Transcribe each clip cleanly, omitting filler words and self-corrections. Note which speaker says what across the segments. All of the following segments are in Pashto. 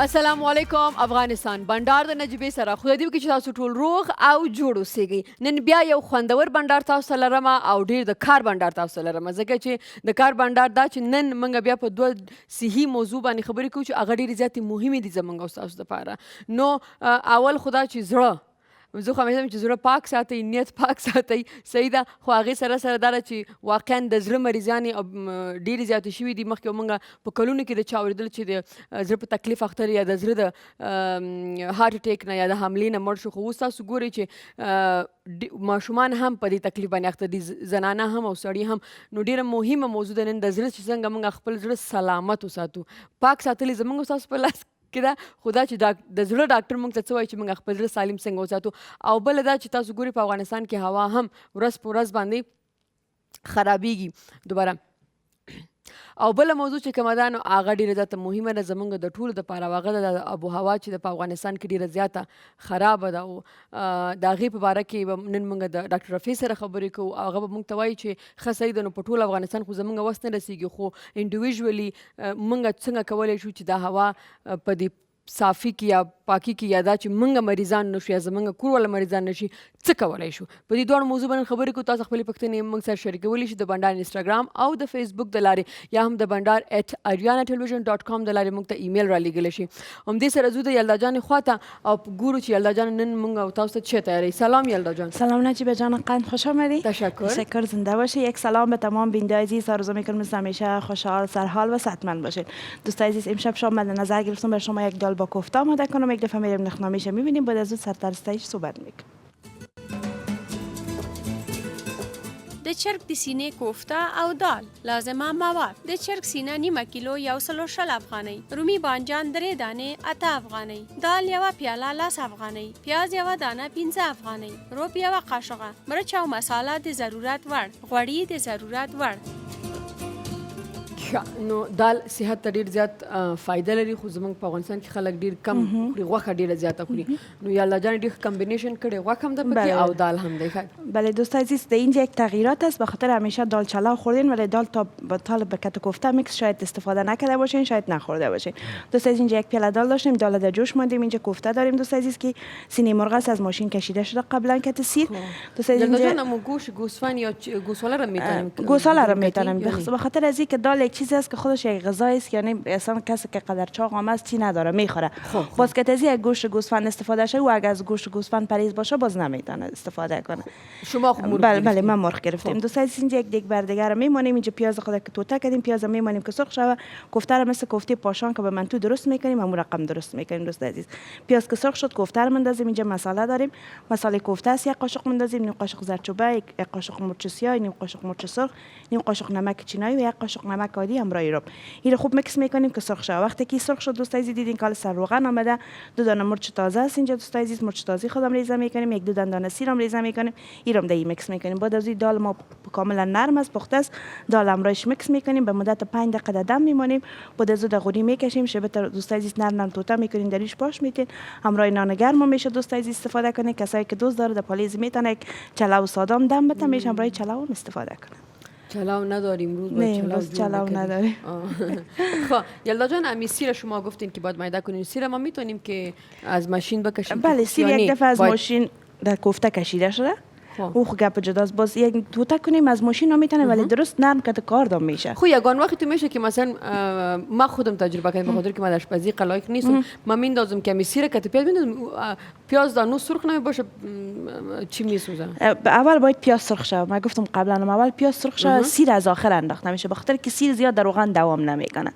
Speaker 1: السلام علیکم افغانستان بنډار د نجیبې سره خدای دې وکړي چې تاسو ټول روغ او جوړ اوسئ. نن بیا یو خوندور بنډار تاسو لرم او ډیر د کار بنډار تاسو لرم، ځکه چې د کار بنډار دا چې نن موږ بیا په دوه صحي موضوع باندې خبرې کوو چې هغه ډېرې زیاتې مهمې دي زموږ او تاسو دپاره. نو اول خو دا چې زړه زه خو همیشه چې زړه پاک ساتئ، نیت پاک ساتئ، صحیح ده. خو هغې سره سره دا ده چې واقعا د زړه مریضانې ډېرې زیاتې شوي دي. مخکې موږ په کلونو کې د چا اورېدل چې د زړه په تکلیف اخته یا د زړه د هارټ اټیک نه یا د حملې نه مړ شو. خو اوس تاسو ګورئ چې ماشومان هم په دې تکلیف باندې اخته دي، زنانه هم او سړي هم. نو ډېره مهمه موضوع ده نن د زړه چې څنګه موږ خپل زړه سلامت وساتو. پاک ساتل زموږ ستاسو په لاس کې ده، خو دا چې د زړه ډاکټر موږ ته څه وایي چې موږ خپل زړه سالم څنګه وساتو. او بله دا چې تاسو ګورئ په افغانستان کې هوا هم ورځ په ورځ باندې خرابېږي دوباره. او بله موضوع چې کومه ده نو هغه ډېره زیاته مهمه ده زموږ د ټولو دپاره، هغه ده د آب و هوا چې په افغانستان کې ډېره زیاته خرابه ده. او د هغې په باره کې به نن موږ د ډاکټر رفیع سره خبرې کوو. هغه به موږ ته وایي چې ښه صحیح ده، نو په ټول افغانستان خو زموږ وس نه رسېږي، خو انډیویژولي موږ څنګه کولی شو چې دا هوا په دې صافي کې یا پاکي کې یا دا چې موږ مریضان نشو یا زموږ کور والا مریضان نشي، څه کولی شو؟ په دې دواړو موضوع باندې خبرې کوو. تاسو خپلې پوښتنې موږ سره شریکولی شئ د بنډار انسټاګرام او د فیسبوک د لارې، یا هم د بنډار @ariana.television.com د لارې موږ ته ایمیل رالیږلی شي. همدې سره ځو د یلدا جانې خوا ته او ګورو چې یلدا جان نن موږ او تاسو ته چه تیاری. سلام یلدا جان.
Speaker 2: سلام نجیبه جان، قند خوش آمدی.
Speaker 1: تشکر
Speaker 2: زنده باشی. یک سلام به تمام بیننده عزیز، آرزو میکنم مثل همیشه خوشحال، سرحال و صحتمند باشید. دوستان عزیز، امشب شام مد نظر گرفتم برای شما یک دال با کوفته آماده کنم. یک دفعه میریم نخنامیش میبینیم، بعد از اون سرترستایش صحبت میکنیم.
Speaker 3: د چرګ د سینې کوفته او دال. لازمه مواد: د چرګ سینه نیمه کیلو 160 افغانۍ، رومي بانجان 3 دانې 8 افغانۍ، دال یوه پیاله 10 افغانۍ، پیاز یوه دانه 15 افغانۍ، روب یوه قاشقه، مرچ او مساله د ضرورت وړ، غوړي د ضرورت وړ.
Speaker 1: نو دال صحت ته ډېر زیات فایده لري، خو زموږ په افغانستان کې خلک ډېر کم خوري، غوښه ډېره زیاته خوري. نو یالا جان ډېر کمبینیشن کړی، غوښه هم ده پکې او دال هم دی.
Speaker 2: بله دوست عزیز، در اینجا یک تغییرات است، به خاطر همیشه دال چلاو خوردین ولی دال تا به کت کوفته میکس شاید استفاده نکرده باشین، شاید نخورده باشین. دوست عزیز اینجا یک پیاله دال داشتیم، دال در جوش ماندیم. اینجا کوفته داریم دوست عزیز که سینه مرغ است، از ماشین کشیده شده قبلا کت سیر. دوست عزیز اینجا
Speaker 1: جانم گوشت گوسفند یا گوساله رو میتونیم،
Speaker 2: گوساله رو میتونیم، به خاطر از اینکه دال یک چیزی است که خودش یک غذایی است، یعنی اصلا کسی که قدر چاق هم است چی نداره میخوره. باز که از یک گوشت گوسفند استفاده شه و اگر از گوشت گوسفند پریز باشه باز نمیتونه استفاده کنه.
Speaker 1: شما خب مرغ؟
Speaker 2: بله ما مرغ گرفتیم. دوست عزیز اینجا یک دیگ بر دیگر میمونیم. اینجا پیاز خود که توته کردیم، پیاز میمونیم که سرخ شوه. کوفته رو مثل کوفته پاشان که به منتو درست میکنیم همون رقم درست میکنیم. دوست عزیز پیاز که سرخ شد کوفته رو مندازیم. اینجا مساله داریم، مساله کوفته است، یک قاشق مندازیم، نیم قاشق زردچوبه، یک قاشق مرچ سیاه، نیم قاشق مرچ سرخ، نیم قاشق نمک چینایی و یک قاشق نمک عادی همراه رب. این خوب میکس میکنیم که سرخ شه. وقتی که سرخ شد دوست عزیز دیدین که سر روغن آمده، 2 دانه مرچ تازه است اینجا دوست عزیز، مرچ تازه خودم ریزه میکنیم، 1-2 دانه سیرم ریزه میکنیم، اینم دایی میکس میکنیم. بعد از این دال ما کاملا نرم است، پخته است، دال امرایش میکس میکنیم، به مدت 5 دقیقه دم میمونیم. بعد از اون غوری میکشیم، شبت دوست عزیز نرم توته میکنین، دریش پاش میتین، همراه نان گرم میشه دوست عزیز استفاده کنین. کسایی که دوست داره در پالیز میتونه یک چلاو سادام دم بده، میشه همراه چلاو استفاده کنه.
Speaker 1: چلاو نداریم روز
Speaker 2: نه چلاو نداریم.
Speaker 1: خب یلدا جان، امی سیر شما گفتین که باید میده کنین، سیر ما میتونیم که از ماشین بکشیم؟
Speaker 2: بله سیر یک دفعه از ماشین در کوفته کشیده شده، او خو گپ جداست. باز یک توته کنیم از ماشین هم میتونه ولی درست نرم که کار دام میشه.
Speaker 1: خو یگان وقتی تو میشه که مثلا ما خودم تجربه کردم، بخاطر که من در آشپزی قلایق نیستم، من میندازم که سیر که پیاز میندازم، پیاز دانو سرخ نمیشه چی میسوزه.
Speaker 2: اول باید پیاز سرخ شه. من گفتم قبلا اول پیاز سرخ شه، سیر از آخر انداخته میشه، بخاطر که سیر زیاد در روغن دوام نمیکنه.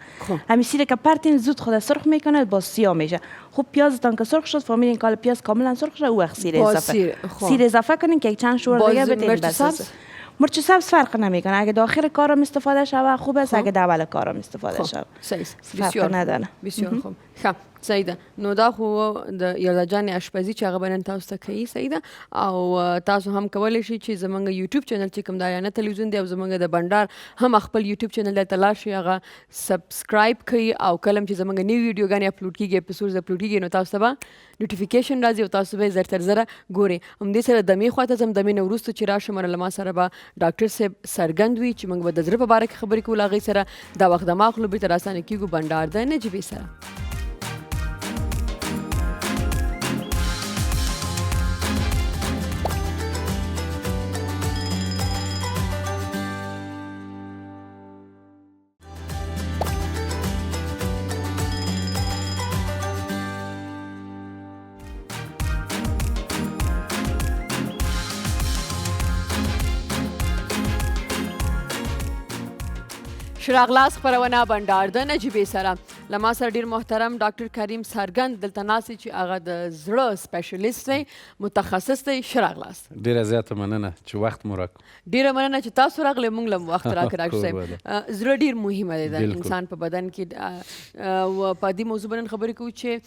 Speaker 2: همین سیر که پرتین زود خود سرخ میکنه باز سیاه میشه. خب پیازتان که سرخ شد فهمیدین که پیاز کاملا سرخ شد، او سیر اضافه سیر اضافه کنین که چند شور دیگه بدین. بس مرچ سبز فرق نمیکنه، اگه داخل کارم استفاده شوه خوب است، اگه در اول کارم استفاده شوه
Speaker 1: بسیار
Speaker 2: نداره.
Speaker 1: بسیار خوب. خب سیده، نو دا خو د یلدا جان آشپزی چې هغه بنن تاسو ته کوي سیده، او تاسو هم کولی شئ چې زمونږ یوټیوب چینل چې کوم د آریانا تلویزیون دی او زمونږ د بنډار هم خپل یوټیوب چینل ته لاړ شئ، هغه سبسکرایب کړئ او کله چې زمونږ نیو ویډیوګانې اپلوډ کیږي، اپیسوډز اپلوډ کیږي، نو تاسو ته به نوټیفیکیشن راځي او تاسو به زر تر زره ګورئ. همدې سره د مې خواته ځم، د مې نه وروسته چې راشم له ما سره به ډاکټر صاحب څرګند وي چې موږ به د زړه په باره کې خبرې کوو له هغې سره. دا وخت د ما خلو بېرته راسانه کېږو بنډار د نجیبې سره. ښه راغلاست خپرونه بنډار د نجیبې سره له ما سره ډېر محترم ډاکټر کریم څرګند دلته ناست دی چې هغه د زړه سپیشلیست دی متخصص دی ښه راغلاست
Speaker 4: ډېره زیاته مننه چې وخت مو راکړو
Speaker 1: ډېره مننه چې تاسو راغلی موږ له وخت راکړه ډاکټر صاحب زړه ډېر مهمه دی د انسان په بدن کې په دې موضوع باندې خبرې کوو چې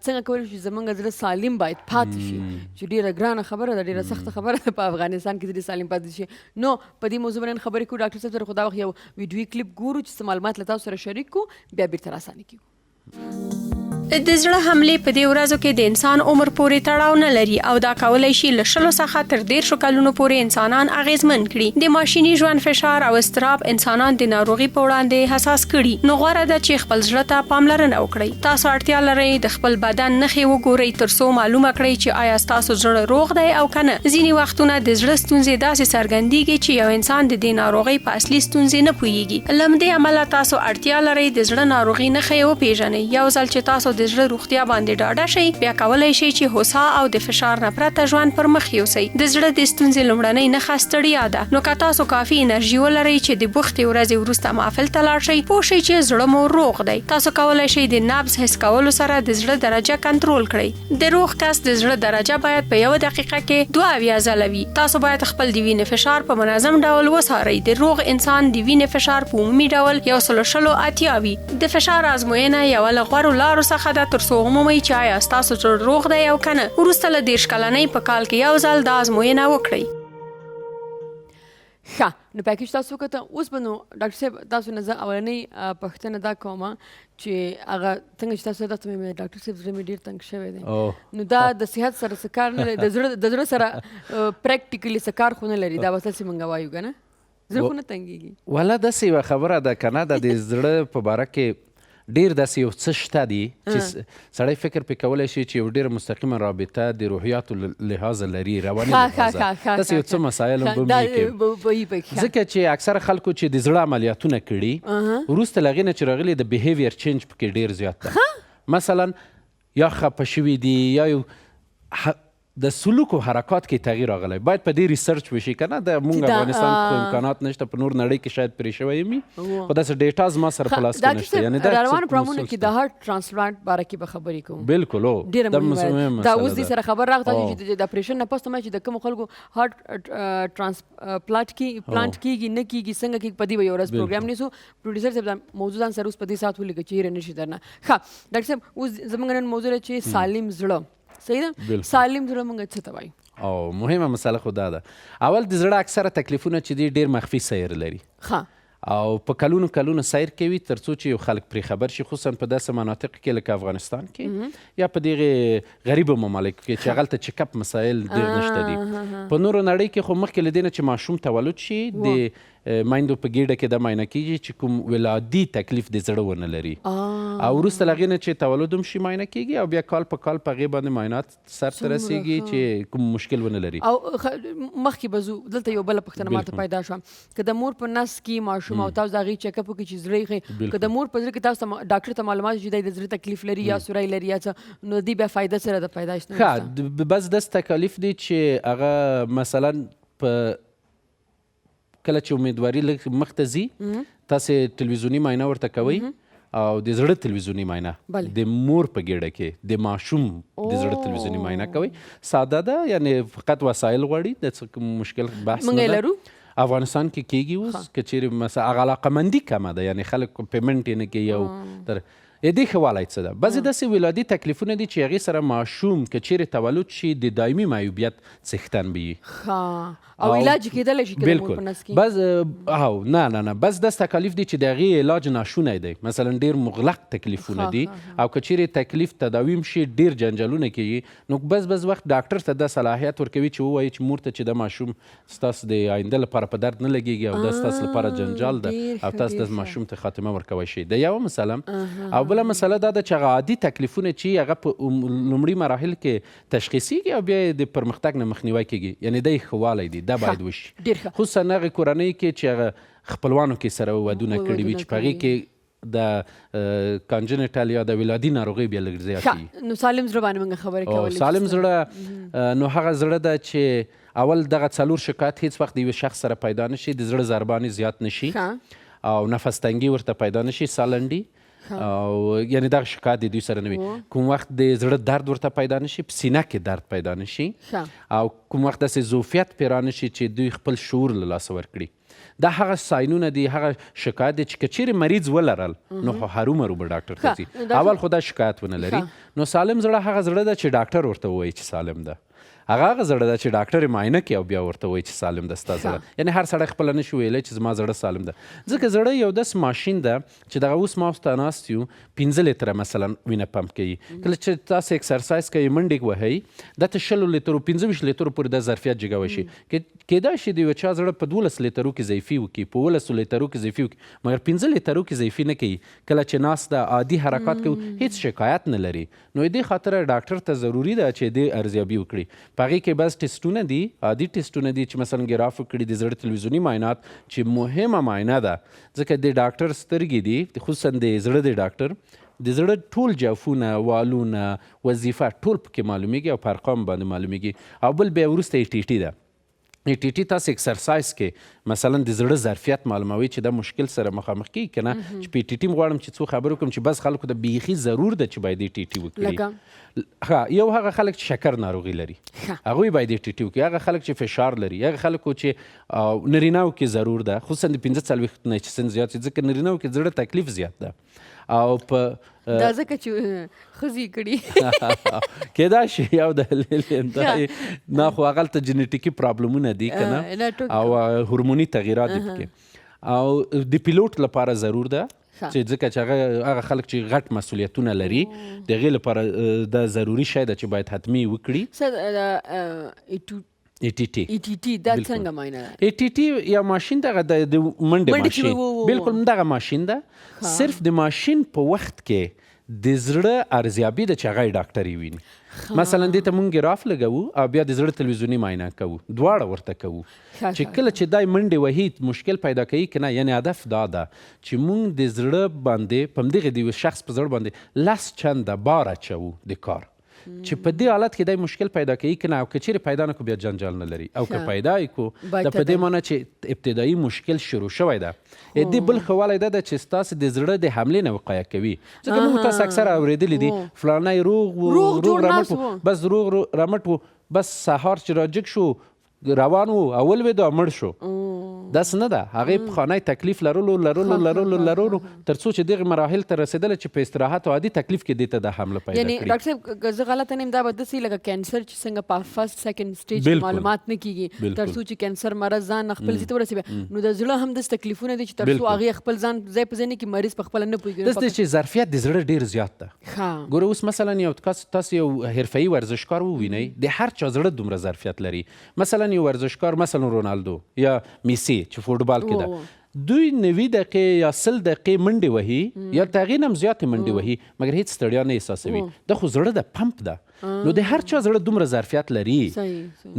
Speaker 1: څنګه کولی شو زموږ زړه سالم باید پاتې شي چې ډېره ګرانه خبره ده ډېره سخته خبره ده په افغانستان کې زړه سالم پاتې شي نو په دې موضوع باندې خبرې کوو ډاکټر صاحب سره خو دا وخت یو ویډیوي کلیپ ګورو چې څه معلومات له تاسو سره شریک کړو بیا بیرته راسانې کیږو
Speaker 3: د زړه حملې په دې ورځو کې د انسان عمر پورې تړاو نه لري او دا کولی شي له 20 څخه تر 10 کلونو پورې انسانان اغیزمن کړي د ماشیني ژوند فشار او اضطراب انسانان د ناروغي په وړاندې حساس کړي نو غوره ده چې خپل زړه ته پاملرنه وکړئ تاسو اړتیا لرئ د خپل بدن نښې وګورئ ترڅو معلومه کړئ چې آیا ستاسو زړه روغ دی او کنه ځینې وختونه د زړه ستونزې داسې څرګندېږي چې یو انسان د دې ناروغۍ په اصلي ستونزې نه پوهیږي له همدې امله تاسو اړتیا لرئ د زړه ناروغي نښې وپېژنئ یو ځل چې تاسو د زړه روغتیا باندې ډاډه شئ بیا کولی شئ چې هوسا او د فشار نه پرته ژوند پر مخ یوسئ د زړه د ستونزې لومړنۍ نښه ستړیا ده نو که تاسو کافي انرژي ولرئ چې د بوختې ورځې وروسته محفل ته لاړ شئ پوه شئ چې زړه مو روغ دی تاسو کولی شئ د نبض حس کولو سره د زړه درجه کنټرول کړئ د روغ کس د زړه درجه باید په 1 دقیقه کې 2 ځله وي تاسو باید خپل د وینې فشار په منظم ډول وڅارئ د روغ انسان د وینې فشار په عمومي ډول 180 وي د فشار ازموینه یوه له غوره لارو څخه ده ترڅو ومومئ چې آیا ستاسو زړه روغ دی او کنه وروسته له 10 کلنۍ په کال کې یو ځل دا ازموینه وکړئ
Speaker 1: ښه نو پیکیج تاسو وکړه اوس به نو ډاکټر صاحب تاسو نه زه اولنۍ پوښتنه دا کوم چې هغه څنګه چې تاسو دا ته ډاکټر صاحب زړه مې ډېر تنګ شوی دی نو دا د صحت سره څه کار نه لري د زړه سره پریکټیکلي څه کار خو نه لري دا به تاسې موږ وایو که نه زړه خو نه تنګېږي
Speaker 4: والا داسې یوه خبره ده که نه د زړه په باره کې ډیر داسې یو څه شته دي چې سړی فکر پې کولی شي چې یو ډېره مستقیمه رابطه د روحیاتو لحاظه لري رواني لحاظه داسې یو څه مسایل هم به ځکه چې اکثره خلکو چې د زړه عملیاتونه کړي وروسته له هغې نه چې راغلي د بیهیویر چینج پکې ډېر زیات ده مثلا یا خفه شوي دي یا یو د سلوک او حرکات کې تغییر راغلی باید په دې ریسرچ وشي که نه د مونږ افغانستان خو امکانات نشته په نور نړۍ کې شاید پرې شوی وي خو داسې ډیټا زما سره په لاس کې نشته یعنې
Speaker 1: دا روانو پروګرامونو کې د هارټ ټرانسپلانټ باره کې به خبرې کوو
Speaker 4: بالکل
Speaker 1: ډېره مهمه دا اوس دې سره خبر راغله چې د اپریشن نه پسته چې د کومو خلکو هارټ ټرانسپلانټ کېږي نه کېږي څنګه کېږي په دې به یو ورځ پروګرام نیسو پروډیوسر صاحب موضوع ځان سره اوس په دې ساعت ولیکه چې هېره نه شي درنه ښه ډاکټر صاحب اوس زموږ نن موضوع ده چې سالم زړه صحیح ده سالم زړه موږ څه ته وایو
Speaker 4: او مهمه مسله خو دا ده اول د زړه اکثره تکلیفونه چې دي ډېر مخفي سیر لري او په کلونو کلونو سیر کوي تر څو چې یو خلک پرې خبر شي خصوصا په داسې مناطق کې لکه افغانستان کې یا په دغې غریبو ممالکو کې چې هغلته چیکاپ مسایل ډېر نشته دي په نورو نړۍ کې خو مخکې له دې نه چې ماشوم تولد شي د میندو په ګېډه کې دا معاینه کېږي چې کوم ولادي تکلیف د زړه ونه لري او وروسته له هغې نه چې تولد هم شي معاینه کېږي او بیا کال په کال په هغې باندې معاینات سرته رسېږي چې کوم مشکل ونه لري
Speaker 1: او مخکې به ځو دلته یو بله پوښتنه ماته پیدا شوه که د مور په نس کې ماشوم او تاسو د هغې چیکاپ وکړي چې زړه یې ښه که د مور په زړه کې تاسو ډاکټر ته معلومات چې دی د زړه تکلیف لري یا سوری لري یا څه نو دې بیا فایده سره د پیدایش نه
Speaker 4: ښه بس داسې تکالیف دي چې هغه مثلا په کله چې امیدواري لږ مخته ځي تاسې تلویزیوني معاینه ورته کوئ او د زړه تلویزیوني معاینه د مور په ګېډه کې د ماشوم د زړه تلویزیوني معاینه کوئ ساده ده یعنې فقط وسایل غواړي د څه کوم مشکل بحث نه ده افغانستان کې کېږي اوس که چیرې مثلا هغه علاقمندي کمه ده یعنې خلک پیمنټ یې نه کوي یو دې ښه والی څه ده بعضې داسې ولادي تکلیفونه دي چې هغې سره ماشوم که چیرې تولد شي د دایمي معیوبیت څښتن به وي
Speaker 1: او علاج کېدلی شي که د مور په نس کې
Speaker 4: بس نه بس داسې تکالیف دي چې د هغې علاج ناشونی دی مثلا ډېر مغلق تکلیفونه دي او که چیرې تکلیف تداویم شي ډېر جنجالونه کېږي نو بس وخت ډاکټر ته دا صلاحیت ورکوي چې ووایي چې مور ته چې دا ماشوم ستاسو د آینده لپاره په درد نه لګېږي او دا ستاسو لپاره جنجال ده او تاسو د ماشوم ته خاتمه ورکوی شئ د یوه مسله او بله مسله دا ده چې هغه عادي تکلیفونه چې هغه په لومړي مراحل کې تشخیصیږي او بیا د پرمختګ نه مخنیوی کېږي یعنې دا یې ښه والی دی دا باید وشي خصوصا هغې کورنۍ کې چې هغه خپلوانو کې سره ودونه کړي وي چې په هغې کې د کانجنټل یا د ولادي ناروغۍ بیا لږ زیات وي
Speaker 1: نو سالم زړه باندې موږ خبرې کولی
Speaker 4: سالم زړه نو هغه زړه ده چې اول دغه 4 شکایت هیڅ وخت د یوه شخص سره پیدا نشي د زړه ضربانې زیات نشي او نفس تنګي ورته پیدا نشي، سالنډي او یعنی دغه شکایت د دوی سره نه وي. کوم وخت د زړه درد ورته پیدا نشي، په سینه کې درد پیدا نشي، او کوم وخت داسې زوفیت پې را نشي چې دوی خپل شعور له لاسه ورکړي. دا هغه ساینونه دي، هغه شکایت دی چې که چیرې مریض ولرل نو خو هرومرو به ډاکټر ته ځي. اول خو دا شکایت ونه لري نو سالم زړه هغه زړه ده چې ډاکټر ورته ووایي چې سالم ده. هغه زړه ده چې ډاکټر یې معاینه کوي او بیا ورته وایي چې سالم ده ستا زړه. یعنې هر سړی خپله نشي ویلی چې زما زړه سالم ده، ځکه زړه یو داسې ماشین ده چې دغه اوس ما اوس ته ناست یو 5 لیتره مثلا وینه پمپ کوي. کله چې تاسو اکسرسایز کوئ، منډې وهئ، دا ته 20 لیترو 25 لیترو پورې دا ظرفیت جګوی شي. کیدای شي د یو چا زړه په 12 لیترو کې ضعیفي وکړي، په 12 لیترو کې ضعیفي وکړي، مګر 15 لیترو کې ضعیفي نه کوي. کله چې ناست ده عادي حرکات کوي، هیڅ شکایت نه لري. نو دې خاطره ډاکټر ته ضروري ده چې دې ارزیابي وکړي. په هغې کې بس ټیسټونه دي، عادي ټیسټونه دي چې مثلا ګراف وکړي، د زړه تلویزیوني معاینات چې مهمه معاینه ده، ځکه د ډاکټر سترګې دي، خصوصا د زړه د ډاکټر د زړه ټول جافونه، والونه، وظیفه ټول پکې معلومیږي او په ارقام باندې معلومیږي. او بل بیا وروسته ای ټي ټي ده. ای ټي ټي تاسو اکسرسایز کې مثلا د زړه ظرفیت معلوموي چې دا مشکل سره مخامخ کیږي که نه، چې په ای ټي ټي غواړم چې څو خبرې وکړم چې بس خلکو ته بیخي ضرور ده چې باید ای ټي ټي وکړي. یو هغه خلک چې شکر ناروغي لري هغوی باید ای ټي ټي وکړي. هغه خلک چې فشار لري، هغه خلکو چې نرینه‌و کې ضرور ده، خصوصا د 45 نه چې سن زیات شي، ځکه نرینه‌و کې زړه تکلیف زیات ده. او په
Speaker 1: دا ځکه چې ښځې کړي
Speaker 4: کیدای شي یو دلیل نه، خو هغلته جنیټیکي پرابلمونه دي که نه، او هورموني تغییرات دي پکې. او د پیلوټ لپاره ضرور ده چې ځکه چې هغه خلک چې غټ مسؤلیتونه لري، د هغې لپاره دا ضروري شی ده چې باید حتمي وکړي. ای ټي ټي
Speaker 1: دا څنګه معاینه ده؟
Speaker 4: ای ټي ټي یا ماشین دغه د منډې ماشین، بالکل دغه ماشین ده. صرف د ماشین په وخت کې د زړه ارزیابي ده چې هغه ډاکټر یې ویني. مثلا دې ته مونږ ګراف لګوو او بیا د زړه تلویزیوني معاینه کوو، دواړه ورته کوو چې کله چې دای منډې وهي مشکل پیدا کوي که نه. یعنې هدف دا ده چې مونږ د زړه باندې په همدغې د یو شخص په زړه باندې 10 چنده بار اچوو د کار، چې په دې حالت کې دای مشکل پیدا کوي که نه. او که چیرې پیدا نه کړو بیا جنجال نه لري، او که پیدا یې کړو دا په دې معنی چې ابتدایي مشکل شروع شوی ده. دې بل ښه والی دا ده چې ستاسې د زړه د حملې نه وقایه کوي. ځکه موږ تاسو اکثره اورېدلي دي فلانی روغ رمټ و، بس روغ رمټ و، بس سهار چې راجګ شو روان و او ولوېد او مړ شو. داسې نه ده، هغې پخوانی تکلیف لرلو تر څو چې دغې مراحل ته رسېدله چې په استراحت او عادي تکلیف کې دې ته دا حمله پیدا کړي.
Speaker 1: یعنې ډاکټر صاحب که زه غلطه نه یم، دا به داسې لکه کینسر چې څنګه په فرست سیکنډ سټیج معلومات نه کېږي، تر څو چې کینسر مرض ځان خپل ځای ته ورسوي، نو د زړه هم داسې تکلیفونه دي چې تر څو هغې خپل ځان ځای په ځای نه کړي، مریض په خپله نه پوهېږي.
Speaker 4: داسې چې ظرفیت د زړه ډېر زیات ده. ګوره اوس مثلا یو تاسو یو حرفه‌ایي ورزشکار ووینئ، د هر چا زړه دومره ظرفیت لري. مثلا یو ورزشکار مثلا رونالدو یا میسی چې فوټبال کې ده، دوی 90 دقیقې یا 100 دقیقې منډې وهي یا تر هغې نه هم زیاتې منډې وهي، مګر هېڅ ستړیا نه احساسوي. دا خو زړه د پمپ ده. نو د هر چا زړه دومره ظرفیت لري.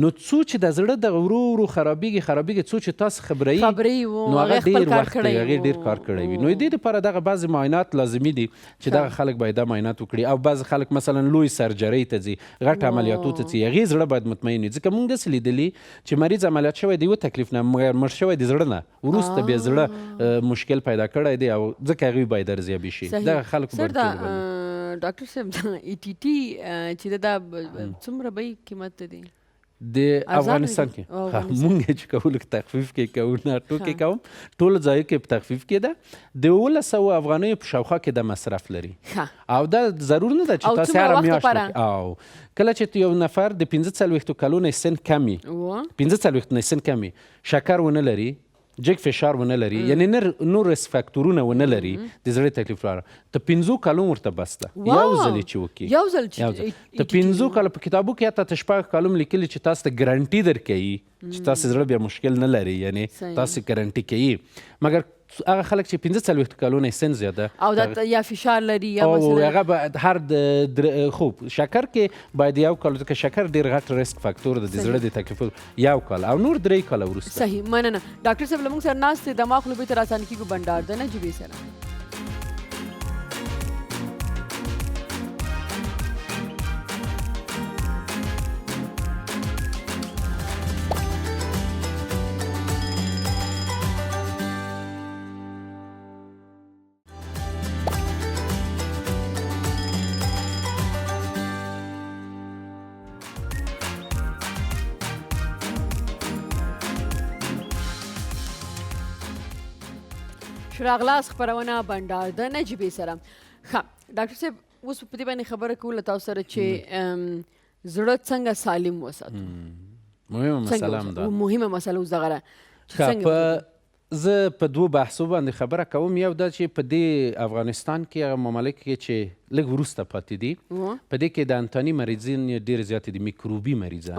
Speaker 4: نو څو چې د زړه د ورو ورو خرابېږي، څو چې تاسو خبروي، نو هغه ډېر وخت هغې ډېر کار کړی وي. نو دې دپاره دغه بعضې معاینات لازمي دي چې دغه خلک باید دا معاینات وکړي. او بعضې خلک مثلا لوی سرجرۍ ته ځي، غټ عملیاتو ته ځي، هغې زړه باید مطمئن وي. ځکه موږ داسې لیدلي چې مریض عملیات شوی د یوه تکلیف نه، مګر مړ شوی د زړه نه، وروسته بیا زړه مشکل پیدا کړی دی، او ځکه هغوی باید ارزیابي شي. دغه خلکو باید
Speaker 1: ډاکټر صاحب ای ټي ټي چې دا څومره به قیمت دی
Speaker 4: د افغانستان کې؟ مونږ چې کولو کې تخفیف کې کوو، نه ټوکې کوم، ټولو ځایو کې په تخفیف کې ده. د 1100 افغانیو په شاوخوا کې د مصرف لري. او دا ضرور نه ده چې تاسو هره میاشت، او کله چې یو نفر د 45 کلو نه سن کم وي، 45 نه سن کم وي، شکر ونه لري، جګ فشار ونه لري، یعنې نور ریسک فاکتورونه ونه لري د زړه تکلیف لپاره، ته 5 کالو ورته بس ده. یو ځل چې وکړي،
Speaker 1: یو ځل چې
Speaker 4: ته 5 کالو په کتابو کې حتی 6 کالو لیکلي چې تاسو ته ګارانټي درکوي چې تاسو زړه بیا مشکل نه لري، یعنې تاسو ګارانټي کوي. مګر هغه خلک چې 45 کلو نه سن زیاده
Speaker 1: او دا یا فشار لري یا مثلا
Speaker 4: هغه به هر خوب شکر کې باید یو کال، ځکه شکر ډېر غټ ریسک فاکتور ده د زړه د تکلیف، یو کال او نور 3 کاله وروسته.
Speaker 1: صحیح، مننه. ډاکټر صاحب زموږ سره ناست دی، دماغ لوبې ته راسان کېږو بنډار د نجیبې سره. شراغلاس خپرونه بنډار د نجیبې سره. ښه ډاکټر صاحب اوس په دې باندې خبره کوله تاسو سره چې زړه څنګه سالم وساتو.
Speaker 4: مهمه مسله هم ده.
Speaker 1: مهمه مسله اوس دغه ده چې څنګه
Speaker 4: زه په دوو بحثو باندې خبره کوم. یو دا چې په دې افغانستان کې هغه ممالک کې چې لږ وروسته پاتې دي په دې کې د انتاني مریضین ډېر زیات دي، میکروبي مریضان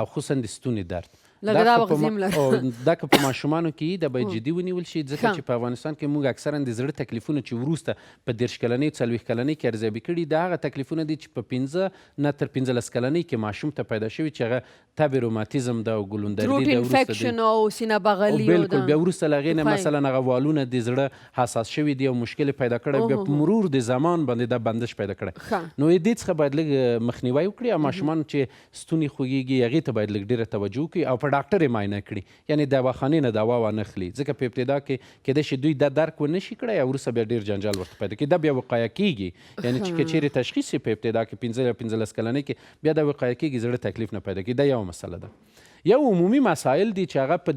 Speaker 4: او خصوصا د ستوني درد.
Speaker 1: لکه دا وغځیم
Speaker 4: دا که په ماشومانو کې دا باید جدي ونیول شي، ځکه چې په افغانستان کې موږ اکثرا د زړه تکلیفونه چې وروسته په 30 کلنۍ 40 کلنۍ کې ارزیابي کړي دا هغه تکلیفونه دي چې په 15 نه تر 15 کلنۍ کې ماشوم ته پیدا شوي چې هغه تب روماتیزم ده او ګلوندردي ده
Speaker 1: انفیکشن او سینه بغلي
Speaker 4: بالکل. بیا وروسته له هغې نه مثلا هغه والونه د زړه حساس شوي دي او مشکل پیدا کړی، بیا په مرور د زمان باندې دا بندش پیدا کړی. نو دې څخه باید لږ مخنیوی وکړي او ماشومان چې ستوني خوږېږي هغې ته باید لږ ډېره توجه وکړي او په ډاکټر یې معاینه کړي، یعنې دواخانې نه دوا وانه خلي، ځکه په ابتدا کې کېدای شي دوی دا درک ونه شي کړی او وروسته بیا ډېر جنجال ورته پیدا کړي. دا بیا وقایه کېږي، یعنې چې که چیرې تشخیص یې په ابتدا کې 15 یا 15 کلنۍ کې بیا دا وقایه کېږي، زړه تکلیف نه پیدا کېږي. دا یوه مسله ده. یو عمومي مسایل دي چې هغه په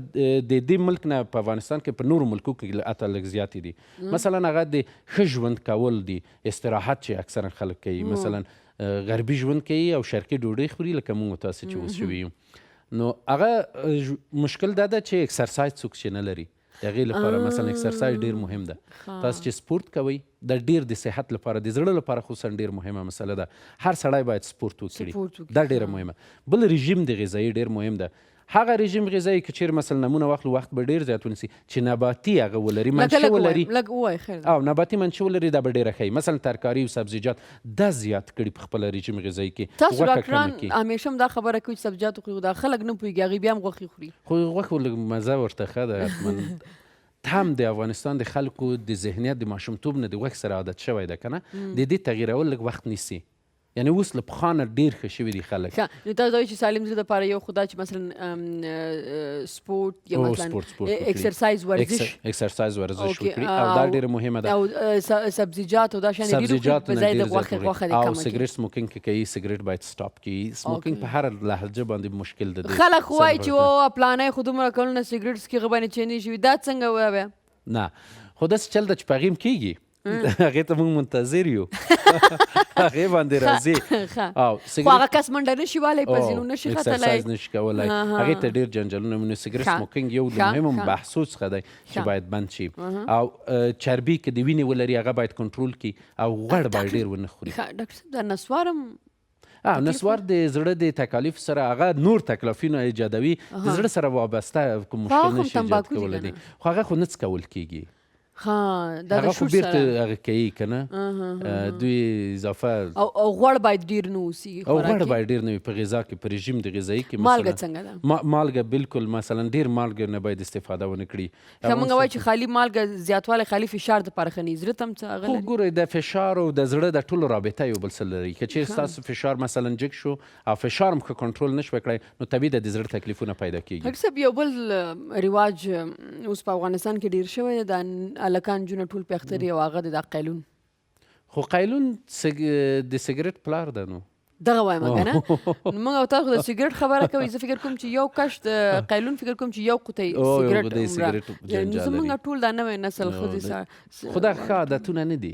Speaker 4: د دې ملک نه په افغانستان کې په نورو ملکو کې حتی لږ زیاتې دي. مثلا هغه د ښه ژوند کول دي، استراحت چې اکثرا خلک کوي، مثلا غربي ژوند کوي او شرقي ډوډۍ خوري لکه موږ تاسې چې اوس شوي یو. نو هغه مشکل دا ده چې اکسرسایز څوک چې نه لري د هغې لپاره مثلا اکسرسایز ډېر مهم ده. تاسو چې سپورت کوئ دا ډېر د صحت لپاره د زړه لپاره خصوصا ډېر مهمه مسله ده. هر سړی باید سپورت وکړي، دا ډېره مهمه. بل رژیم د غذایي ډېر مهم ده. هغه رژیم غذایي که چیرې مثلا نمونه واخلو وخت به ډېر زیات ونیسي چې نباتي هغه ولري، منشأ ولري او نباتي منشأ ولري، دا به ډېره ښه وي. مثلا ترکاري او سبزیجات دا زیات کړي په خپله رژیم غذایي کې.
Speaker 1: تاسو ډاکټران همیشه هم دا خبره کوي چې سبزیجات وخوري، دا خلک نه پوهېږي هغوی بیا هم غوښې خوري.
Speaker 4: خو غوښه لږ مزه ورته ښه ده حتما. هم د افغانستان د خلکو د ذهنیت د ماشومتوب نه د غوښې سره عادت شوی ده که نه، د دې تغیرول لږ وخت نیسي. یعنی اوس له پخوا نه ډېر ښه شوي دي خلک.
Speaker 1: نو تاسو وایئ چې سالم زړه دپاره یو خو دا چې مثلا سپورت یا مثلا اکسرسایز ورزش وکړي او دا ډېره مهمه ده. او سبزیجات او دا شیان ډېر وخوري په ځای د غوښې دې کمه
Speaker 4: او سګرټ سموکینګ که کوي سګرټ باید سټاپ کړي. سموکینګ په هر لهجه باندې مشکل ده.
Speaker 1: خلک خو وایي چې پلانی خو دومره کلونه سګرټ څکي هغه باندې چینی شوي، دا څنګه وایه؟
Speaker 4: نه خو داسې چل ده چې په هغې هم کېږي، هغې ته موږ منتظر یو، هغې باندې راځي.
Speaker 1: خو هغه کس منډه نشي والی په ځینو نشي ختلی،
Speaker 4: اکسرسایز نشي کولی، هغې ته ډېر جنجالونه وینو. سګرټ سموکینګ یو د مهمو بحثو څخه دی چې باید بند شي. او چربي که د وینې ولري هغه باید کنټرول کړي او غوړ باید ډېر ونه خوري.
Speaker 1: ډاکټر صاحب دا نسوار هم
Speaker 4: نسوار د زړه د تکالیف سره هغه نور تکلیفونه ایجادوي، د زړه سره وابسته کوم مشکل نشي ایجاد کولی دي، خو هغه خو نه څکول کېږي. هغه خو بیرته هغه کوي که نه، دوی اضافه
Speaker 1: او غوړ باید ډېر نه اوسېږي،
Speaker 4: او غوړ باید ډېر نه وي په غذا کې، په رژیم د غذایي کې.
Speaker 1: مالګه څنګه ده؟
Speaker 4: مالګه بالکل مثلا ډېر مالګه نه باید استفاده ونه کړي.
Speaker 1: که موږ وایو چې خالي مالګه زیاتوالی خالي فشار دپاره ښه نه وي، زړه ته هم څه هغه لري؟
Speaker 4: خو ګورئ د فشار او د زړه د ټولو رابطه یو بل څه لري. که چېرې ستاسو فشار مثلا جګ شو او فشار هم ښه کنټرول نه شوی کړی نو طبیعي ده د زړه تکلیفونه پیدا کېږي.
Speaker 1: ډاکټر صاحب یو بل رواج اوس په افغانستان کې ډېر شوی دی، د هلکان نجونه ټول په اختر او هغه د قیلون.
Speaker 4: خو قیلون د سګرټ پلار ده. نو
Speaker 1: دغه وایم که نه، موږ او تاسو د سګرټ خبره کوي، زه فکر کوم چې یو کش د قیلون فکر کوم چې یو قطۍ سګرټ زموږ ټول دا نوی نسل ښځې
Speaker 4: خو دا ښه عادتونه نه دي،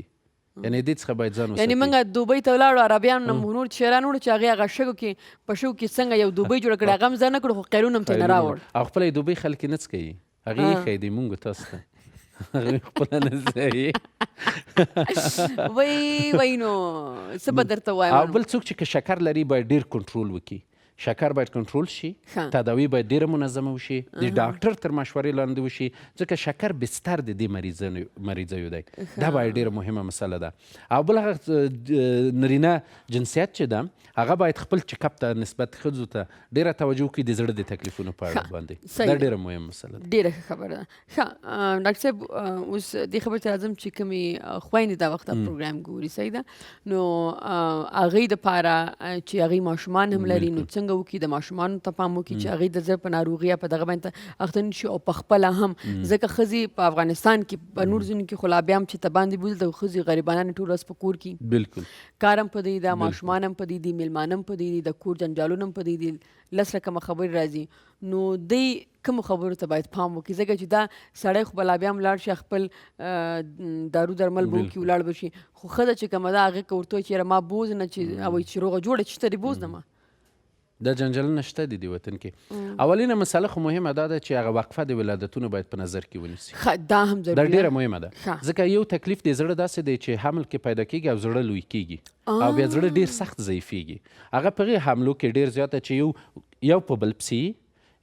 Speaker 4: یعنې دې څخه باید ځان وساتي.
Speaker 1: یعنې موږ دوبۍ ته ولاړو عربیانو نه نور شیران وړو چې هغې هغه شګو کې په شګو کې څنګه یو دوبۍ جوړه کړې هغه هم زه نه کړو، خو قیلون هم ترې نه راوړ
Speaker 4: او خپله یې دوبۍ خلک یې نه څکوي، هغې ایښی دی موږ تاسو ته خپله نه ځایي.
Speaker 1: وایي نو څه به درته وایم.
Speaker 4: او بل څوک چې که شکر لري باید ډېر کنټرول وکړي. شکر باید کنټرول شي، تداوی باید ډېره منظمه وشي، د ډاکټر تر مشورې لاندې وشي، ځکه شکر بستر د دې مریضیو دی. دا باید ډېره مهمه مسله ده. او بل هغه نرینه جنسیت چې ده هغه باید خپل چکپ ته نسبت ښځو ته ډېره توجه وکړي د زړه د تکلیفونو په اړه باندې. دا ډېره مهمه مسله ده.
Speaker 1: ډېره ښه خبره ده. ښه ډاکټر صاحب اوس دې خبرې ته راځم چې کومې خویندې دا وخت پروګرام ګوري، صحیح ده، نو هغوی دپاره چې هغوی ماشومان هم لري نو څنګه وکړي د ماشومانو ته پام وکړي چې هغوی د زړه په ناروغي یا په دغه باندې اخته نه شي، او په خپله هم ځکه ښځې په افغانستان کې په نور ځینو کې خو لا بیا هم چې ته باندې بوځي د ښځې غریبانان ټول ورځ په کور کې
Speaker 4: بالکل
Speaker 1: کار هم په دې ده، ماشومان هم په دې دي، میلمانه هم په دې دي، د کور جنجالونه هم په دې دي، لس رقمه خبرې راځي. نو دوی کومو خبرو ته باید پام وکړي ځکه چې دا سړی خو به لا بیا هم لاړ شي خپل دارو درمل به وکړي ولاړ به شي خو ښځه چې کومه ده هغې که ورته وایي چې یاره ما بوز نه چې وایي چې روغه جوړه چې شته دې بوز نه ما
Speaker 4: دا جنجالونه شته دي د وطن کې اولینه مسله خو مهمه دا ده چې هغه وقفه د ولادتونو باید په نظر کې ونیسي
Speaker 1: دا هم
Speaker 4: دا
Speaker 1: ضروري
Speaker 4: ډیره مهمه ده ځکه یو تکلیف د زړه داسې دی چې حمل کې پیدا کیږي او زړه لوی کیږي او بیا زړه ډیر سخت ضعیفیږي هغه په هغې حملو کې ډیر زیاته چې یو په بل پسې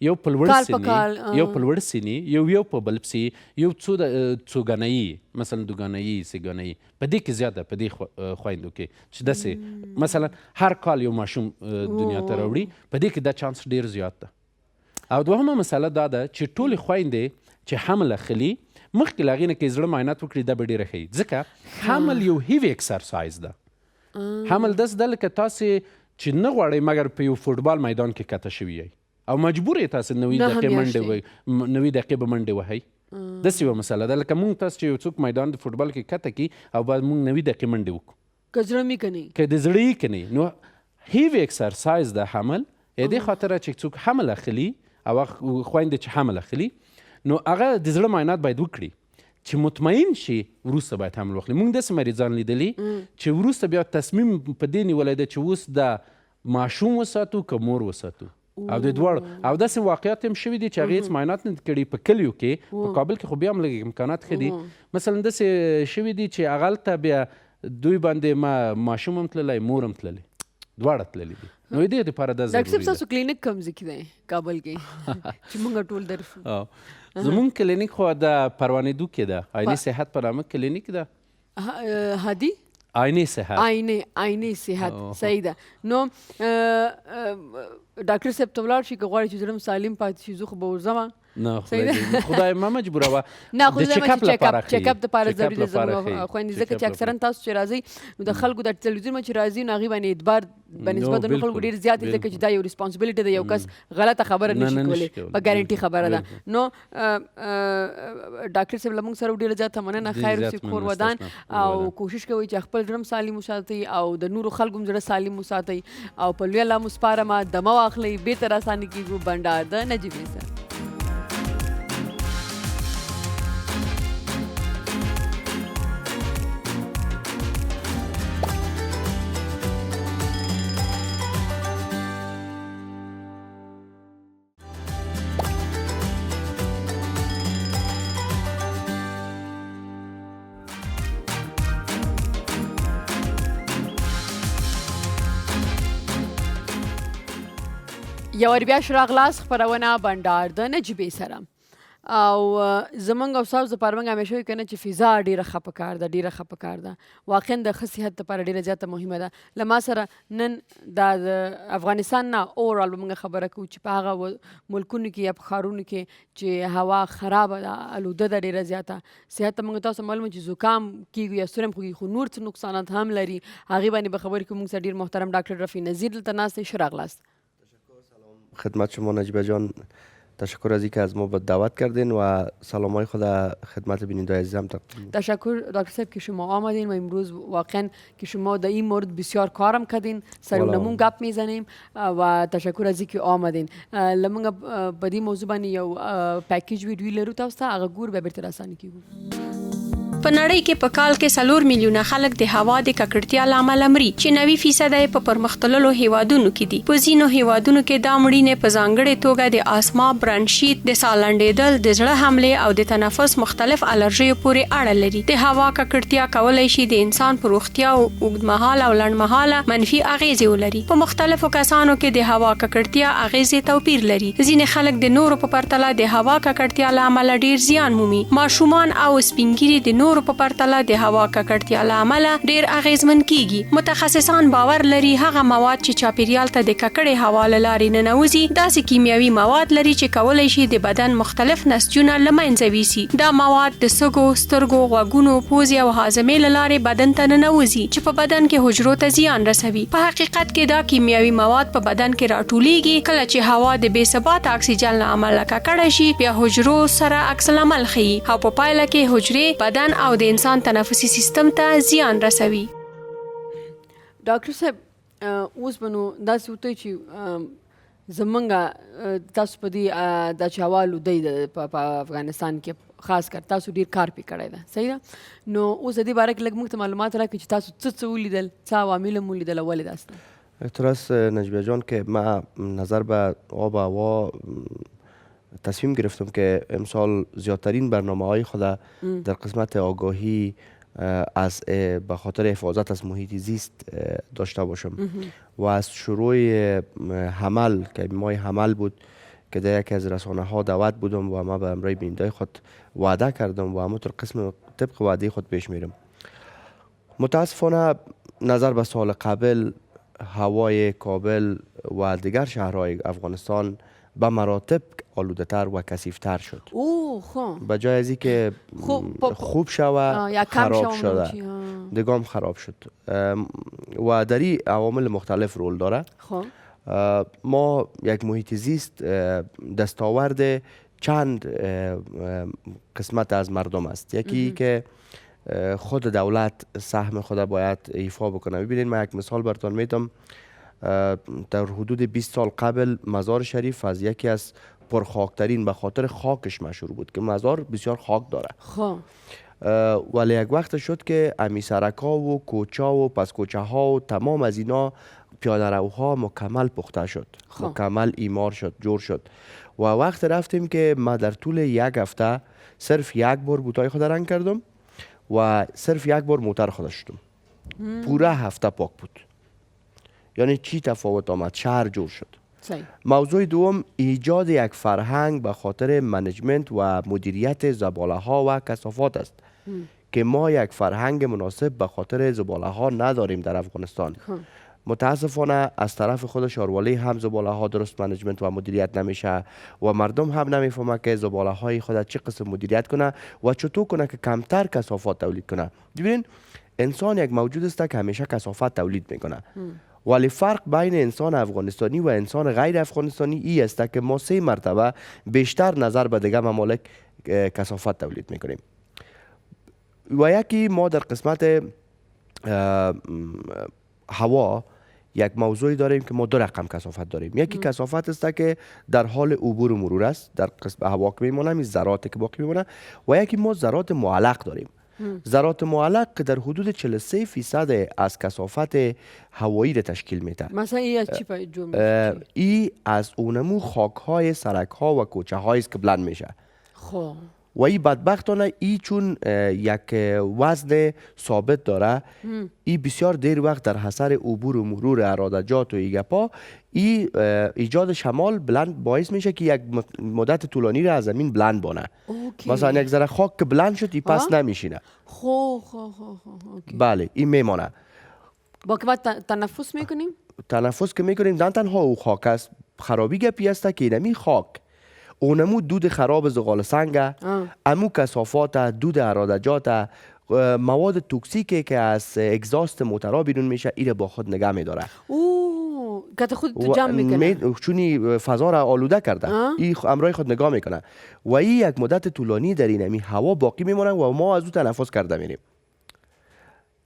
Speaker 4: یو په لوړ سینې یو په لوړ سینې یو په بل پسې یو څو ګنایي مثلا دوګنایي سېګنایي په دې کې زیاته په دې خویندو کې چې داسې مثلا هر کال یو ماشوم دنیا ته راوړي په دې کې دا چانس ډیر زیات ده او دوهمه مسله دا ده چې ټولې خویندې چې حمل اخلي مخکې له هغې نه که زړه معاینات وکړي دا به ډېره ښیي ځکه حمل یو هیوي اکسرسایز ده حمل داسې ده لکه تاسې چې نه غواړئ مګر په یو فوټبال میدان کې کته شوي یئ او مجبور یې تاسې 90 دقیقې به منډې وهئ داسې یوه مسله ده لکه مونږ تاسو چې یو څوک میدان د فوټبال کې کته کړي او باید مونږ 90 دقیقې منډې وکړو
Speaker 1: که زړه مې که نه
Speaker 4: که د زړه یې که نه نو هیوي اکسرسایز ده حمل دې خاطره چې څوک حمل اخلي او خویندې چې حمل اخلي نو هغه د زړه معاینات باید وکړي چې مطمئن شي وروسته باید حمل واخلي مونږ داسې مریضان لیدلي چې وروسته بیا تصمیم په دې نیولی ده چې اوس د ماشوم وساتو که مور وساتو او د دواړو او داسې واقعات هم شوي دي چې هغې هېڅ معاینات نه دي کړي په کلیو کې په کابل کې خو بیا هم لږ امکانات ښه دي مثلا داسې شوي دي چې هغلته بیا دوی باندې ماشوم هم تللی مور هم تللی دواړه تللي دي نو دې دپاره دا ضروري ده.
Speaker 1: ډاکټر صاحب ستاسو کلینیک کوم ځای کې دی کابل کې چې موږ ټول درشو؟
Speaker 4: زمونږ کلینیک خو د پروانېدو کې ده عیني صحت په نامه کلینیک ده
Speaker 1: هادي
Speaker 4: عیني صحت
Speaker 1: عیني صحت صحیح ده نو ډاکټر صاحب ته ولاړ شي که غواړي چې زړه سالم پاتې شي زه خو به ورځم
Speaker 4: نه خدای ما مجبوروه
Speaker 1: نه خو چیکاپ دپاره ضروري ده زموږ خویندې ځکه چې اکثرا تاسو چې راځئ نو د خلکو د ټلویزیون نه چې راځي نو هغې باندې اعتبار په نسبت د نورو خلکو ډېر زیات دی ځکه چې دا یو ریسپانسبیلیټي ده یو کس غلطه خبره نشي کولی په ګارنټي خبره ده نو ډاکټر صاحب له موږ سره ډېره زیاته مننه خیر اوسې کور ودان او کوشش کوئ چې خپل زړه هم سالم وساتئ او د نورو خلکو هم زړه سالم وساتئ او په لوی الله مو سپارمه دمه واخلئ بېرته راسانې کېږو بنډار د نجیبې سره. یو وار بیا شو راغلاست خپرونه بنډار د نجیبې سره او زمونږ او ستاسو دپاره موږ همیشه وایو که نه چې فضا ډېره ښه پکار ده ډېره ښه پکار ده واقعا د ښه صحت دپاره ډېره زیاته مهمه ده له ما سره نن دا د افغانستان نه اوورال به موږ خبره کوو چې په هغه ملکونو کې یا په ښارونو کې چې هوا خرابه ده الوده ده ډېره زیاته صحت ته موږ تاسو معلومه چې زکام کېږي یا سورم خوږي خو نور څه نقصانات هم لري هغې باندې به خبرې کوو موږ سره ډېر محترم ډاکټر رفیع نظیر دلته ناست دی ښه راغلاست.
Speaker 5: خدمت شما نجیبه جان تشکر از اینکه از ما به دعوت کردین و سلامای خود خدمت بینندگان عزیزم تقدیم.
Speaker 1: تشکر دکتر صاحب که شما آمدین و امروز واقعا که شما در این مورد بسیار کارم کردین سرونمون گپ میزنیم و تشکر از اینکه آمدین. لمونگا بدی موضوع باندې یو پیکیج ویډیو لرو تاسو ته هغه ګور به بیرته راسانی کیږي.
Speaker 3: په نړۍ کې په کال کې 4 میلیونه خلک د هوا د ککړتیا له امله مري چې 90% یې په پرمختللو هیوادونو کې دي. په ځینو هیوادونو کې دا مړینې په ځانګړې توګه د آسما، برانشیت، د ساه لنډېدل، د زړه حملې او د تنفس مختلف الرژیو پورې اړه لري. د هوا ککړتیا کولای شي د انسان په روغتیا او اوږدمهاله او لنډمهاله منفي اغیزې ولري. په مختلفو کسانو کې د هوا ککړتیا اغیزې توپیر لري. ځینې خلک د نورو په پرتله د هوا ککړتیا له امله ډیر زیان مومي. ماشومان او سپینګیري د نورو په پرتله د هوا ککړتیا له امله ډیر اغیزمن کیږي. متخصصان باور لري هغه مواد چې چاپیریال ته د ککړې هوا له لارې ننوځي داسې کیمیاوي مواد لري چې کولای شي د بدن مختلف نسجونه له منځه ویسي. دا مواد د سږو، سترګو، غوږونو، پوزې او هاضمې له لارې بدن ته ننوځي چې په بدن کې حجرو ته زیان رسوي. په حقیقت کې دا کیمیاوي مواد په بدن کې راټولیږي. کله چې هوا د بې ثبات اکسیجن له امله ککړه شي بیا حجرو سره عکس العمل ښیي او په پایله کې حجرې بدن او د انسان تنفسي سیستم ته زیان رسوي.
Speaker 1: ډاکټر صاحب اوس به نو داسې وتوی چې زمونږ تاسو په دې دا چې هوا لودۍ په افغانستان کې خاص کر تاسو ډیر کار پې کړی ده صحیح ده نو اوس د دې باره کې لږ موږ ته معلومات راکړئ چې تاسو څه ولیدل څه عوامل مو لیدل ولې داسې
Speaker 5: اعتراض نجیبه جان که من نظر به آب و هوا تصمیم گرفتم که امسال زیادترین برنامه های خود در قسمت آگاهی از به خاطر حفاظت از محیط زیست داشته باشم و از شروع حمل که ماه حمل بود که در یکی از رسانه ها دعوت بودم و ما به امرای بیننده خود وعده کردم و همونطور قسم طبق وعده خود پیش میرم. متاسفانه نظر به سال قبل هوای کابل و دیگر شهرهای افغانستان به مراتب آلوده تر و کثیفتر شد. به جای از اینکه خوب شود خراب شده دگام خراب شد و در این عوامل مختلف رول داره. ما یک محیط زیست دستاورد چند قسمت از مردم است. یکی که خود دولت سهم خود باید ایفا بکنه. ببینید من یک مثال براتون میدم. در حدود 20 سال قبل مزار شریف از یکی از پرخاکترین به خاطر خاکش مشهور بود که مزار بسیار خاک داره. ولی یک وقت شد که امی سرکا و کوچه و پس کوچه ها و تمام از اینا پیاده روها مکمل پخته شد، مکمل ایمار شد، جور شد و وقت رفتیم که ما در طول یک هفته صرف یک بار بوتای خود رنگ کردم و صرف یک بار موتر خود شدم. پوره هفته پاک بود. یعنی چی تفاوت آمد؟ شهر جور شد. موضوع دوم ایجاد یک فرهنگ به خاطر منیجمنت و مدیریت زباله ها و کثافات است که ما یک فرهنگ مناسب به خاطر زباله ها نداریم در افغانستان. متاسفانه از طرف خود شاروالی هم زباله ها درست منیجمنت و مدیریت نمیشه و مردم هم نمیفهمه که زباله های خود چه قسم مدیریت کنه و چطور کنه که کمتر کثافات تولید کنه. ببینید انسان یک موجود است که همیشه کثافت تولید میکنه. ولی فرق بین انسان افغانستانی و انسان غیر افغانستانی ای است که ما 3 مرتبه بیشتر نظر به دیگه ممالک کثافت تولید میکنیم. و یکی ما در قسمت هوا یک موضوعی داریم که ما 2 رقم کثافت داریم. یکی کثافت است که در حال عبور و مرور است، در قسمت هوا که میمونه، این ذراتی که باقی میمونه. و یکی ما ذرات معلق داریم. ذرات معلق که در حدود 43% از کثافت هوایی را تشکیل میده.
Speaker 1: مثلا این از چی جو میشه؟
Speaker 5: این از اونمو خاک های سرک ها و کوچه هایی است که بلند میشه. و این بدبختانه ای چون یک وزن ثابت داره، این بسیار دیر وقت در اثر عبور و مرور ارادجات و ایگپا ای ایجاد شمال بلند باعث میشه که یک مدت طولانی را از زمین بلند بانه. مثلا یک ذره خاک که بلند شد ای پس نمیشینه. بله این میمانه.
Speaker 1: با که بعد تنفس میکنیم؟
Speaker 5: تنفس که میکنیم نه تنها او خاک است، خرابی گپی است که اینمی خاک اونمو دود خراب زغال سنگ، امو کثافات، دود ارادجات، مواد توکسیکی که از اگزاست موترها بیرون میشه ایره با خود نگه میداره.
Speaker 1: که خود جمع میکنه
Speaker 5: چونی فضا را آلوده کرده. این امرای خود نگاه میکنه و این یک مدت طولانی در اینمی هوا باقی میمونه و ما از او تنفس کرده میریم.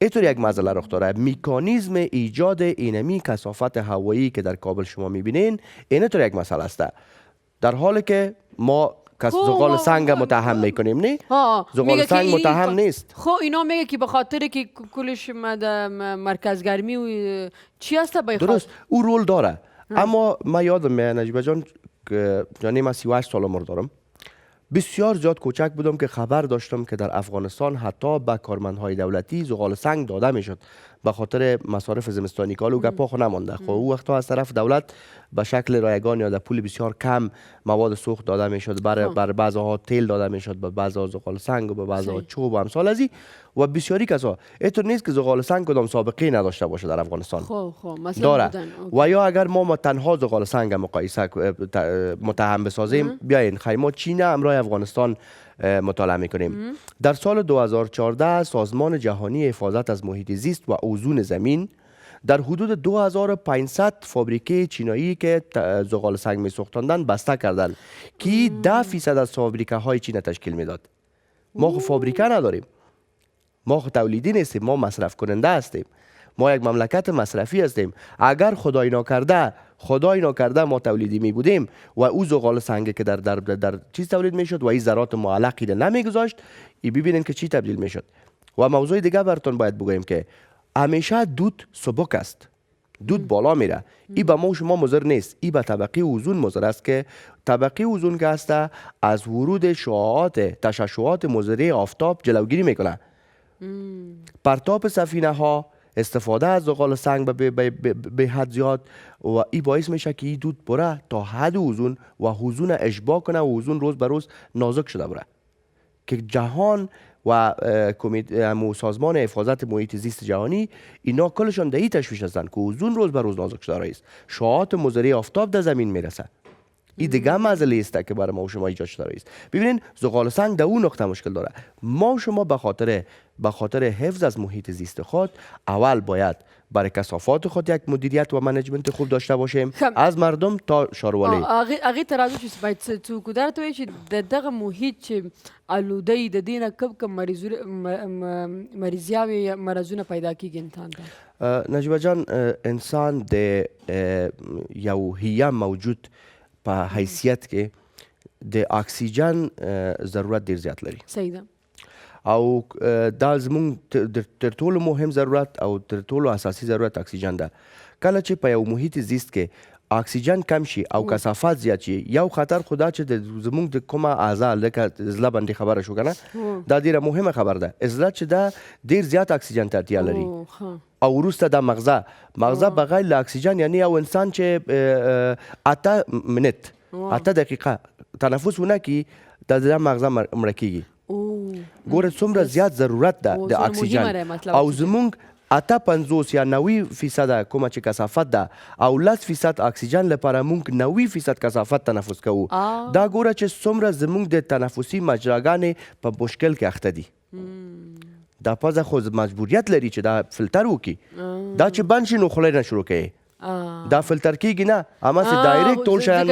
Speaker 5: اینطور یک مسئله رخ داره. مکانیزم ایجاد اینمی کثافت هوایی که در کابل شما میبینین اینطور یک مسئله است. در حالی که ما زغال سنگ متهم میکنیم نه؟ زغال سنگ متهم نیست.
Speaker 1: خب اینا میگه که به خاطر که کلش مرکز گرمی و چی هست به
Speaker 5: درست او رول داره. اما من یادم نجیبه جان که یعنی من 38 سال عمر دارم. بسیار زیاد کوچک بودم که خبر داشتم که در افغانستان حتی به کارمندهای دولتی زغال سنگ داده میشد به خاطر مصارف زمستانی کالو گپا خو نمانده. خب او وقتا از طرف دولت به شکل رایگان یا در پول بسیار کم مواد سوخت داده میشد، بر بعضها تیل داده میشد، به بعضها زغال سنگ و به بعضها چوب و امثال ازی. و بسیاری کسا اینطور نیست که زغال سنگ کدام سابقه نداشته باشه در افغانستان. داره. و یا اگر ما تنها زغال سنگ مقایسه متهم بسازیم، بیاین خیمه چین امرای افغانستان مطالعه میکنیم. در سال 2014 سازمان جهانی حفاظت از محیط زیست و اوزون زمین در حدود 2500 فابریکه چینایی که زغال سنگ میسوختاندن بسته کردن که 10% از فابریکه های چین تشکیل میداد. ما فابریکه نداریم، ما تولیدی نیستیم، ما مصرف کننده هستیم ما یک مملکت مصرفی هستیم. اگر خدای ناکرده ما تولیدی می بودیم و او زغال سنگی که در چیز تولید می شد و این ذرات معلقی را نمی گذاشت، ببینین که چی تبدیل می شد. و موضوع دیگه براتون باید بگویم که همیشه دود سبک است، دود بالا میره. این به ما شما مضر نیست، این به طبقه اوزون مضر است که طبقه اوزون که است از ورود تشعشعات مضره آفتاب جلوگیری میکنه. پرتاب سفینه ها، استفاده از زغال سنگ به حد زیاد و این باعث میشه که این دود بره تا حد اوزون و اوزون اشباع کنه و اوزون روز به روز نازک شده بره که جهان و سازمان حفاظت محیط زیست جهانی اینا کلشان در این تشویش هستند که اوزون روز به روز نازک شده است. شعاعات مضره آفتاب در زمین میرسه. این دیگه مسئله است که برای ما و شما ایجاد شده است. ببینین زغال سنگ در اون نقطه مشکل داره. ما و شما به خاطر حفظ از محیط زیست خود اول باید برای کثافات خود یک مدیریت و منیجمنت خوب داشته باشیم، از مردم تا شاروالی.
Speaker 1: هغې ته راځو چې باید څوک درته وایي چې دغه محیط چې آلودهی د دې نه کم مریضیاوې یا مرضونه پیدا کیږي انسان ته.
Speaker 5: نجیبه جان، انسان د یو هیه موجود په حیثیت کې د اکسیجن ضرورت ډیر زیات لري.
Speaker 1: صحیح ده.
Speaker 5: او دا زمونږ تر ټولو مهم ضرورت او تر ټولو اساسي ضرورت اکسیجن ده. کله چې په یو محیط زیست کې اکسیجن کم شي او کثافات زیات شي، یو خطر خدا چې زمونږ د کومه اعضا لکه زړه باندې خبره شو کنه، دا ډیره مهمه خبر ده. زړه چې دا ډیر زیات اکسیجن ته اړتیا لري او وروسته د مغزه بغیر له اکسیجن، یعنی یو انسان چې 8 دقیقه تنفس ونه کړي د مغزه مړه کیږي. ګوره څومره زیات ضرورت ده د اکسیجن. او زمونږ 58 یا 90% کومه چې کثافت ده او 10% اکسیجن لپاره مونږ 90% کثافت تنفس کوو. دا ګوره چې څومره زمونږ د تنفسي مجراګانې په مشکل کې اخته دي. دا پزه خو مجبوریت لري چې دا فلتر وکړي. دا چې بند شي نو خوله نه شروع کوي. دا فلتر کیږي نه، هماسې دایرکټ ټول شیان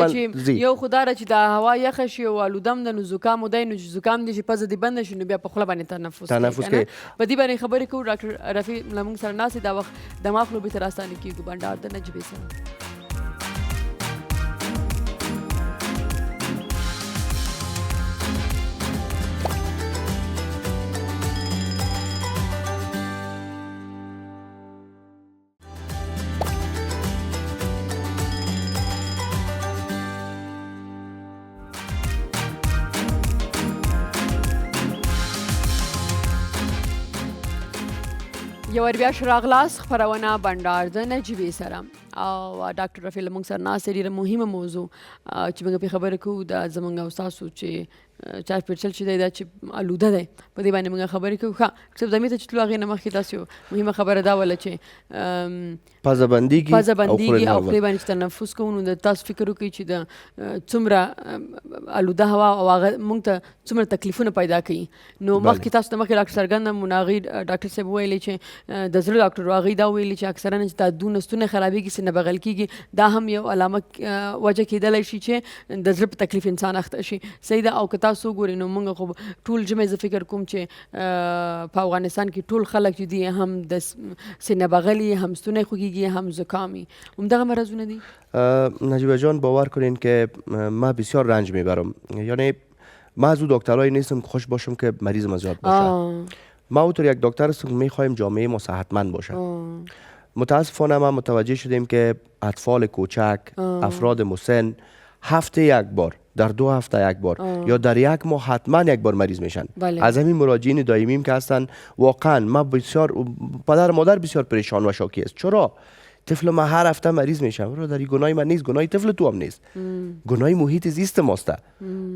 Speaker 5: ځي.
Speaker 1: یو خو دا چې د هوا یخه شي او آلودم ده نو زکام دی، نو زکام دی چې پزه دې بنده شي نو بیا په خوله باندې تنفس کوي. په دې باندې خبرې کوو. ډاکټر رفیع له موږ سره ناست دا وخت دماغ لوبې ته راستانه کیږو بنډار د نجیبې سره. یو ور بیا راغلاست خپرونه بنډار د نجیبې سره او ډاکټر رفیع له موږ سره ناست ډېره مهمه موضوع چې موږ پرې خبرې کوو د زموږ او ستاسو چې چارپیچل چې دی دا چې آلوده دی په دې باندې موږ خبرې کوو. ښه صرف دمې ته چې تلو هغې نه مخکې داسې یو مهمه خبره دا وله چې
Speaker 5: پزه بندېږي
Speaker 1: او خولې باندې چې تنفس کوو نو د تاسو فکر وکړئ چې د څومره آلوده هوا او هغه موږ ته څومره تکلیفونه پیدا کوي. نو مخکې تاسو ته مخکې ډاکټر څرګنده مو هغې ډاکټر صاحب ویلې چې د زړه ډاکټر هغې دا ویلې چې اکثرا چې دا دونه ستونی خرابېږي نه بغل کیږي، دا هم یو علامه وجه کېدلی شي چې د زړه په تکلیف انسان اخته شي. صحیح ده. او که تاسو وګورئ نو موږ خو ټول ژمی زه فکر کوم چې په افغانستان کې ټول خلک چې دي هم د سینه بغلي، هم ستونی خوږېږي، هم زکامي، همدغه مرضونه دي.
Speaker 5: نجیبه جان باور کنین که من بسیار رنج میبرم. یعنی من از او دکترایی نیستم که خوش باشم که مریضم زیاد باشه. ما اونطور یک دکتر هستم که میخوایم جامعه ما صحتمند باشه. متاسفانه ما متوجه شدیم که اطفال کوچک، افراد مسن هفته یک بار، در 2 هفته یک بار یا در 1 ماه حتما یک بار مریض میشن. از همین مراجعین دائمیم که هستن واقعا ما بسیار پدر مادر بسیار پریشان و شاکی است. چرا؟ طفل ما هر هفته مریض میشم. برادر گناه من نیست، گناه طفل تو هم نیست، گناه محیط زیست ماست.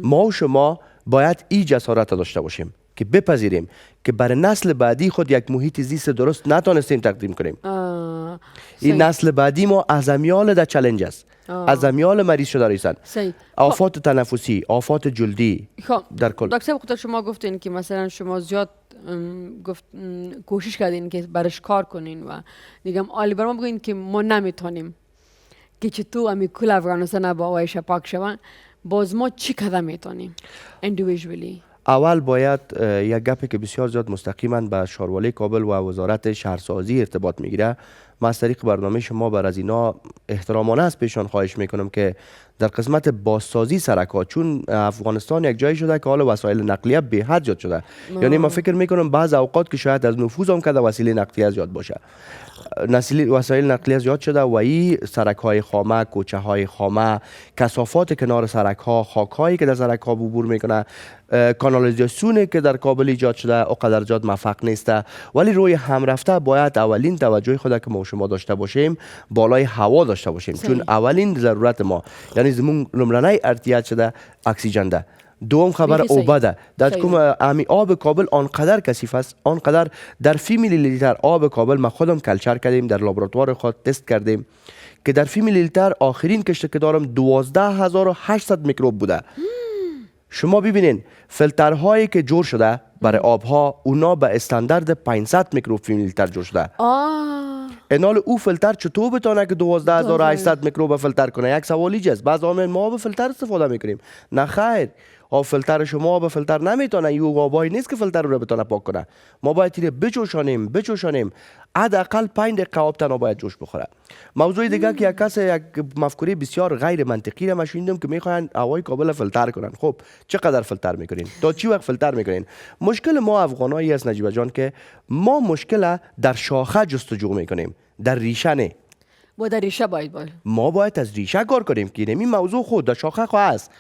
Speaker 5: ما و شما باید این جسارت داشته باشیم که بپذیریم که برای نسل بعدی خود یک محیط زیست درست نتونستیم تقدیم کنیم. این نسل بعدی ما از امیال در چالش است، از امیال مریض شده رایسن. آفات تنفسی، آفات جلدی در کل.
Speaker 1: دکتر صاحب خودت شما گفتین که مثلا شما زیاد کوشش کردین که برش کار کنین و دیگه عالی بر ما بگوین که ما نمیتونیم که چطور امی کل افغانستان با وایش پاک شون، باز ما چی کده میتونیم individually؟
Speaker 5: اول باید یک گپی که بسیار زیاد مستقیما به شاروالی کابل و وزارت شهرسازی ارتباط میگیره، من از طریق برنامه شما بر از اینا احترامانه از پیشان خواهش میکنم که در قسمت بازسازی سرک‌ها، چون افغانستان یک جایی شده که حال وسایل نقلیه به حد زیاد شده. یعنی من فکر میکنم بعض اوقات که شاید از نفوذ هم کده وسیله نقلیه زیاد باشه، وسایل نقلیه زیاد شده و این سرک‌های خامه، کوچه‌های خامه، کثافات کنار سرک‌ها، خاک‌هایی که در سرک‌ها عبور میکنه، کانالیزاسیونی که در کابل ایجاد شده اونقدر زیاد موفق نیسته. ولی روی هم رفته باید اولین توجه خود که ما شما داشته باشیم بالای هوا داشته باشیم، چون اولین ضرورت ما یعنی زمون نمرنه ارتیاج شده اکسیژن ده. دوم خبر اوبه ده. در کوم امی آب کابل آنقدر کثیف است، آنقدر در فی میلی لیتر آب کابل ما خودم کلچر کردیم، در لابراتوار خود تست کردیم که در فی میلی لیتر آخرین کشته که دارم 12800 میکروب بوده. شما ببینین فیلترهایی که جور شده برای آبها اونا به استاندارد 500 میکروب فی میلی لیتر جور شده. انال او فیلتر چطور بتونه که 12800 میکروب فیلتر کنه؟ یک سوالی جاست. بعض آمین ما آب فیلتر استفاده میکنیم. نه خیر، آب فیلتر شما آب فیلتر نمیتونه، یو آبایی نیست که فیلتر رو بتونه پاک کنه. ما باید تیره بچوشانیم حداقل 5 دقیقه آب تنها باید جوش بخوره. موضوع دیگه که یک کس یک مفکوره بسیار غیر منطقی را شنیدم که میخواین هوای کابل فیلتر کنن. خب چقدر فیلتر میکنین؟ تا چی وقت فیلتر میکنین؟ مشکل ما افغانایی است نجیبه جان که ما مشکل در شاخه جستجو میکنیم، در ریشه نه.
Speaker 1: و در ریشه
Speaker 5: ما باید از ریشه کار کنیم که این موضوع خود در شاخه خو است.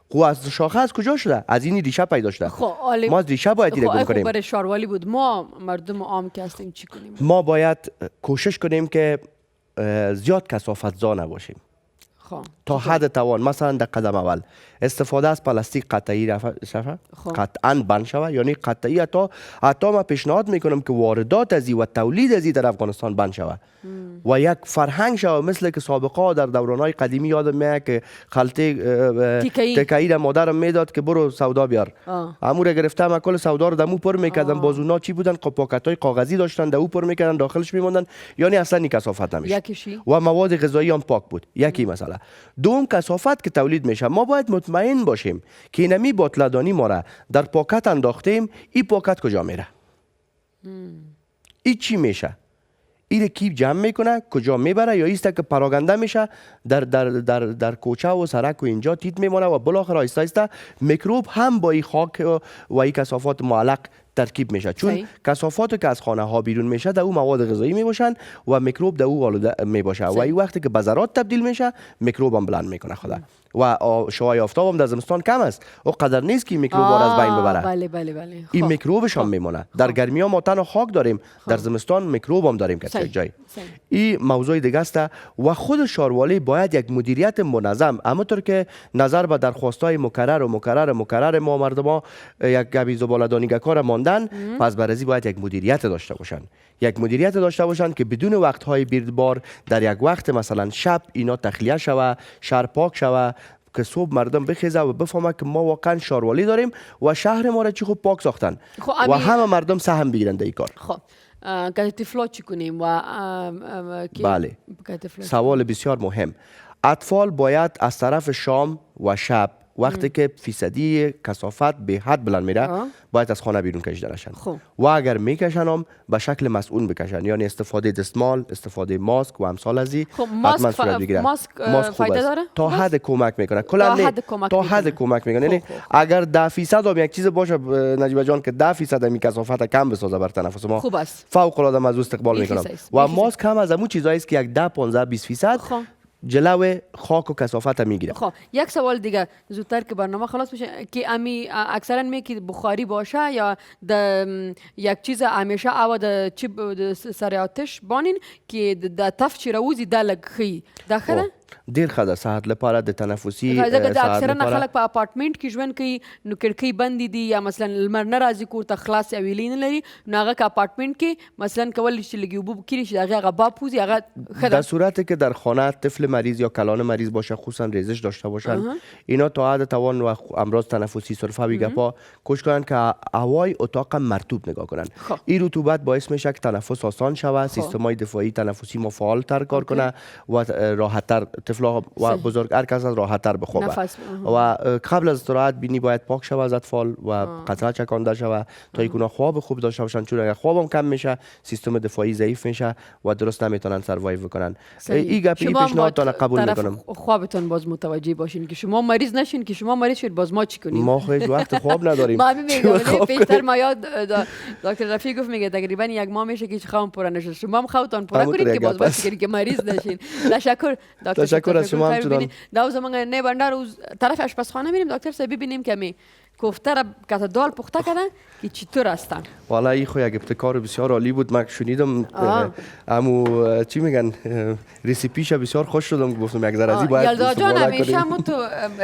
Speaker 5: خو از شاخه از کجا شده؟ از این ریشه پیدا شده. ما از ریشه باید ایره گم کنیم.
Speaker 1: برای شاروالی بود، ما مردم عام که هستیم چی کنیم؟
Speaker 5: ما باید کوشش کنیم که زیاد کثافت زا نباشیم تا حد توان. مثلا در قدم اول استفاده از پلاستیک قطعی قطعا بند شود، یعنی قطعی حتی ما پیشنهاد میکنم که واردات ازی و تولید ازی در افغانستان بند شود و یک فرهنگ شود، مثل که سابقا در دورانهای قدیمی یادم میاد که خلطه تکایی را مادرم میداد که برو سودا بیار. امور گرفته ما کل سودا رو دمو پر میکردن. بازونا چی بودن؟ پاکتای کاغذی داشتن، دمو پر میکردن، داخلش میموندن، یعنی اصلا نی کثافت نمیشه و مواد غذایی هم پاک بود. یکی مسئله. دوم کثافت که تولید میشه، ما باید مطمئن باشیم که اینمی باطلدانی ما را در پاکت انداختیم. این پاکت کجا میره؟ این چی میشه؟ این کی جمع میکنه؟ کجا میبره؟ یا ایسته که پراگنده میشه در کوچه و سرک و اینجا تیت میمونه و بالاخره آیسته آیسته میکروب هم با این خاک و این کثافات معلق ترکیب میشه. چون کثافات که از خانه ها بیرون میشه در او مواد غذایی میباشن و میکروب در او آلوده میباشه و این وقتی که به ذرات تبدیل میشه میکروب هم بلند میکنه خدا. و شعاع آفتاب هم در زمستان کم است، او قدر نیست که میکروب از بین ببره.
Speaker 1: بله.
Speaker 5: این میکروبش هم میمونه. در گرمی ها ما تنها خاک داریم، در زمستان میکروب هم داریم که یک جای. این موضوع دیگه است و خود شاروالی باید یک مدیریت منظم، همونطور که نظر به درخواستای مکرر ما مردما یک گبی زباله‌دانی کار ماندن، پس برازی باید یک مدیریت داشته باشن. که بدون وقت‌های بیردبار در یک وقت مثلا شب اینا تخلیه شوه، شهر پاک شوه، که صبح مردم بخیزه و بفهمه که ما واقعا شاروالی داریم و شهر ما را چی خوب پاک ساختن و همه مردم سهم بگیرن در این کار.
Speaker 1: طفلا چی کنیم؟
Speaker 5: بله، سوال بسیار مهم. اطفال باید از طرف شام و شب وقتی که فیصدی کثافت به حد بلند میره باید از خانه بیرون کشیده نشن و اگر میکشن هم به شکل مسئول بکشن، یعنی استفاده دستمال، استفاده ماسک و امثال ازی حتما صورت بگیره.
Speaker 1: ماسک فایده داره؟
Speaker 5: تا حد کمک میکنه، کلا تا حد کمک میکنه. یعنی اگر 10% هم یک چیز باشه نجیبه جان که 10% می کثافت کم بسازه بر تنفس ما،
Speaker 1: خوب است،
Speaker 5: فوق العاده از استقبال میکنم. و ماسک هم از همون چیزایی است که یک 10-15-20% جلو خاک و کثافت میگیره.
Speaker 1: یک سوال دیگه زودتر که برنامه خلاص بشه، که امی اکثرا می که بخاری باشه یا یک چیز همیشه او د سر آتش بانین که د تف چی روزی دلگ خی داخله
Speaker 5: ډیر ښه ده صحت لپاره د تنفسي
Speaker 1: اکثرا خلک په اپارټمنټ کې ژوند کوي نو کړکۍ بندې دي یا مثلا لمر نه راځي کور ته خلاص یا ویلې نه لري نو هغه که اپارټمنټ کې مثلا کولی چې لږې اوبه کړي چې د هغې هغه باب پوزي هغه ښه ده.
Speaker 5: در صورتی که در خانه طفل مریض یا کلان مریض باشه خصوصا ریزش داشته باشن اینا تا حد توان و امراض تنفسی سرفه و گپا کوشش کنن که هوای اتاق مرطوب نگاه کنن. این رطوبت باعث میشه که تنفس آسان شود، سیستم‌های دفاعی تنفسی ما فعال‌تر کار کنه و راحت‌تر طفلا و بزرگ هر کس راحت تر بخوابه
Speaker 1: نفس.
Speaker 5: و قبل از استراحت بینی باید پاک شود از اطفال و قطره چکانده شود تا اینکه خواب خوب داشته باشن، چون اگر خوابم کم میشه سیستم دفاعی ضعیف میشه و درست نمیتونن سروایو بکنن. این گپ این پیشنهادتان قبول میکنم.
Speaker 1: خوابتون باز متوجه باشین که شما مریض نشین که شما مریض شید باز ما چی کنیم؟
Speaker 5: ما هیچ وقت خواب نداریم.
Speaker 1: ما میگم پیشتر ما یاد دکتر رفیق گفت میگه تقریبا یک ماه میشه که خوابم پر نشد. شما هم خوابتون پر کنید که باز باید که مریض نشین. تشکر دکتر.
Speaker 5: تشکر از شما همچنان.
Speaker 1: داوز ما نه بندر روز طرف آشپزخانه میریم دکتر صاحب ببینیم که می کوفته را که دال پخته کردن که چطور هستن.
Speaker 5: والا این خو یک ابتکار بسیار عالی بود. من شنیدم امو چی میگن رسیپیش بسیار خوش شدم، گفتم یک ذره از این باید
Speaker 1: یلدا جان همیشه هم تو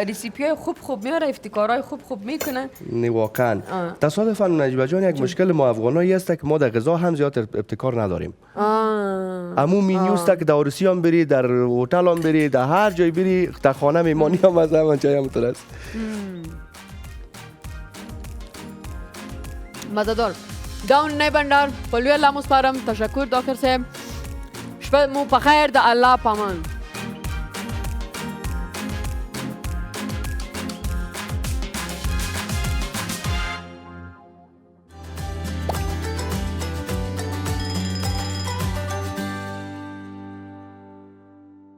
Speaker 1: رسیپی خوب میاره، ابتکارای خوب میکنه.
Speaker 5: نه واقعا تصادفا نجیبه جان یک مشکل ما افغانایی است که ما در غذا هم زیاد ابتکار نداریم. امو مینیو است که در روسی هم بری، در هتل هم بری، در هر جای بری، در خانه میمانی هم از همون چای هم است.
Speaker 1: مزدار داون نه بندر پلوی الله مسپارم. تشکر دکتر صاحب. شب مو بخیر، د الله پامان.